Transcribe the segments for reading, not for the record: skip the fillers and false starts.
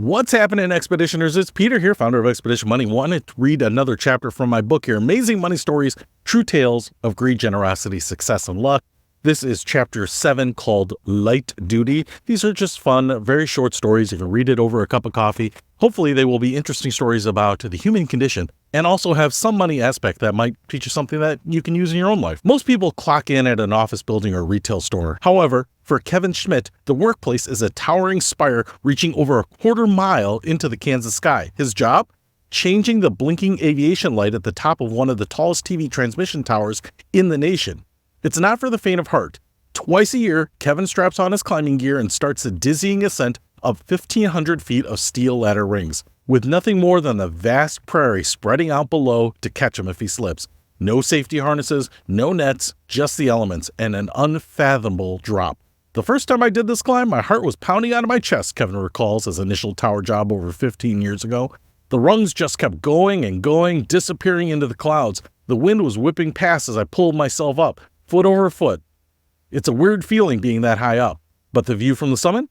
What's happening, Expeditioners? It's Peter here, founder of Expedition Money. Wanted to read another chapter from my book here, Amazing Money Stories, True Tales of Greed, Generosity, Success, and Luck. This is chapter 7 called Light Duty. These are just fun, very short stories. You can read it over a cup of coffee. Hopefully they will be interesting stories about the human condition and also have some money aspect that might teach you something that you can use in your own life. Most people clock in at an office building or retail store. However, for Kevin Schmidt, the workplace is a towering spire reaching over a quarter mile into the Kansas sky. His job? Changing the blinking aviation light at the top of one of the tallest TV transmission towers in the nation. It's not for the faint of heart. Twice a year, Kevin straps on his climbing gear and starts a dizzying ascent of 1,500 feet of steel ladder rings, with nothing more than the vast prairie spreading out below to catch him if he slips. No safety harnesses, no nets, just the elements, and an unfathomable drop. The first time I did this climb, my heart was pounding out of my chest, Kevin recalls his initial tower job over 15 years ago. The rungs just kept going and going, disappearing into the clouds. The wind was whipping past as I pulled myself up, foot over foot. It's a weird feeling being that high up, but the view from the summit?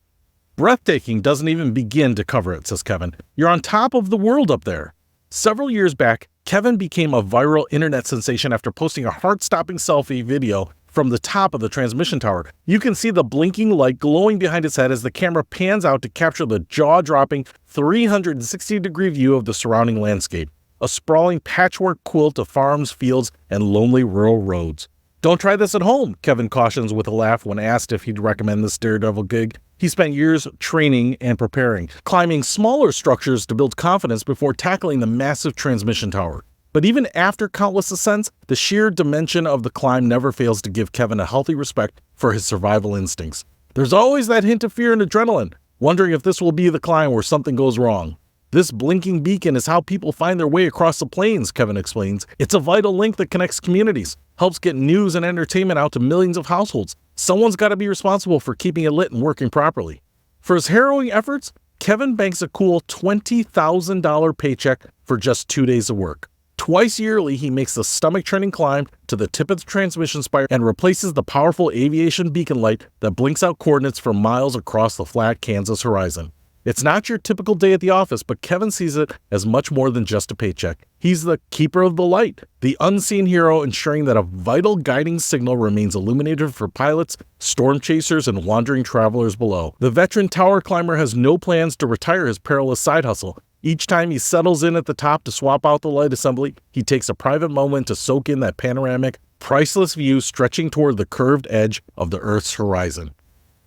Breathtaking, doesn't even begin to cover it, says Kevin. You're on top of the world up there. Several years back, Kevin became a viral internet sensation after posting a heart-stopping selfie video from the top of the transmission tower. You can see the blinking light glowing behind his head as the camera pans out to capture the jaw-dropping 360-degree view of the surrounding landscape, a sprawling patchwork quilt of farms, fields, and lonely rural roads. Don't try this at home, Kevin cautions with a laugh when asked if he'd recommend this daredevil gig. He spent years training and preparing, climbing smaller structures to build confidence before tackling the massive transmission tower. But even after countless ascents, the sheer dimension of the climb never fails to give Kevin a healthy respect for his survival instincts. There's always that hint of fear and adrenaline, wondering if this will be the climb where something goes wrong. This blinking beacon is how people find their way across the plains, Kevin explains. It's a vital link that connects communities, helps get news and entertainment out to millions of households. Someone's got to be responsible for keeping it lit and working properly. For his harrowing efforts, Kevin banks a cool $20,000 paycheck for just 2 days of work. Twice yearly, he makes the stomach-churning climb to the tip of the transmission spire and replaces the powerful aviation beacon light that blinks out coordinates for miles across the flat Kansas horizon. It's not your typical day at the office, but Kevin sees it as much more than just a paycheck. He's the keeper of the light, the unseen hero ensuring that a vital guiding signal remains illuminated for pilots, storm chasers, and wandering travelers below. The veteran tower climber has no plans to retire his perilous side hustle. Each time he settles in at the top to swap out the light assembly, he takes a private moment to soak in that panoramic, priceless view stretching toward the curved edge of the Earth's horizon.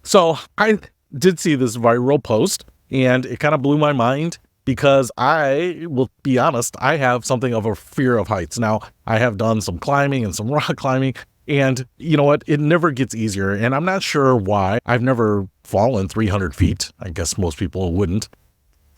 So I did see this viral post, and it kind of blew my mind because I will be honest, I have something of a fear of heights. Now, I have done some climbing and some rock climbing, and you know what? It never gets easier, and I'm not sure why. I've never fallen 300 feet. I guess most people wouldn't.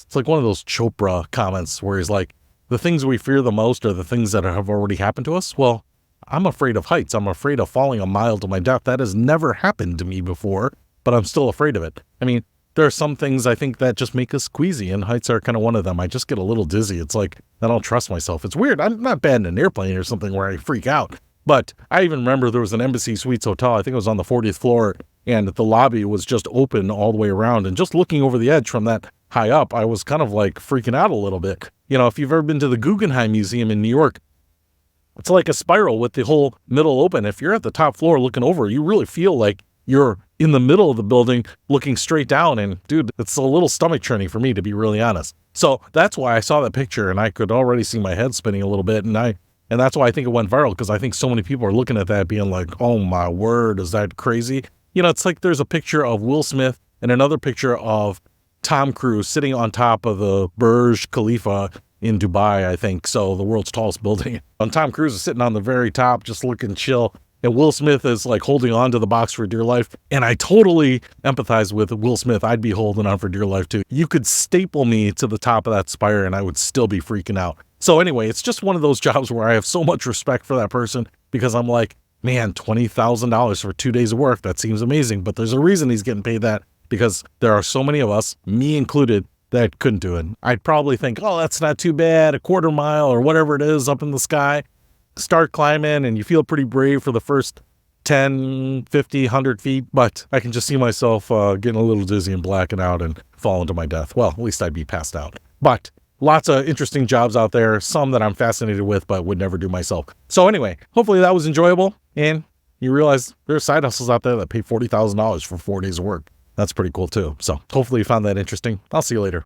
It's like one of those Chopra comments where he's like, the things we fear the most are the things that have already happened to us. Well, I'm afraid of heights. I'm afraid of falling a mile to my death. That has never happened to me before, but I'm still afraid of it. I mean, there are some things I think that just make us queasy, and heights are kind of one of them. I just get a little dizzy. It's like, I don't trust myself. It's weird. I'm not bad in an airplane or something where I freak out. But I even remember there was an Embassy Suites hotel. I think it was on the 40th floor, and the lobby was just open all the way around. And just looking over the edge from that high up, I was kind of like freaking out a little bit. You know, if you've ever been to the Guggenheim Museum in New York, it's like a spiral with the whole middle open. If you're at the top floor looking over, you really feel like you're in the middle of the building looking straight down. And dude, it's a little stomach churning for me, to be really honest. So that's why I saw that picture and I could already see my head spinning a little bit. And that's why I think it went viral, because I think so many people are looking at that being like, oh my word, is that crazy? You know, it's like there's a picture of Will Smith and another picture of Tom Cruise sitting on top of the Burj Khalifa in Dubai, I think. So the world's tallest building. And Tom Cruise is sitting on the very top, just looking chill. And Will Smith is like holding on to the box for dear life. And I totally empathize with Will Smith. I'd be holding on for dear life too. You could staple me to the top of that spire and I would still be freaking out. So anyway, it's just one of those jobs where I have so much respect for that person, because I'm like, man, $20,000 for 2 days of work. That seems amazing. But there's a reason he's getting paid that, because there are so many of us, me included, that couldn't do it. I'd probably think, oh, that's not too bad, a quarter mile or whatever it is up in the sky. Start climbing and you feel pretty brave for the first 10, 50, 100 feet, but I can just see myself getting a little dizzy and blacking out and fall into my death. Well, at least I'd be passed out. But lots of interesting jobs out there, some that I'm fascinated with, but would never do myself. So anyway, hopefully that was enjoyable. And you realize there are side hustles out there that pay $40,000 for 4 days of work. That's pretty cool too. So hopefully you found that interesting. I'll see you later.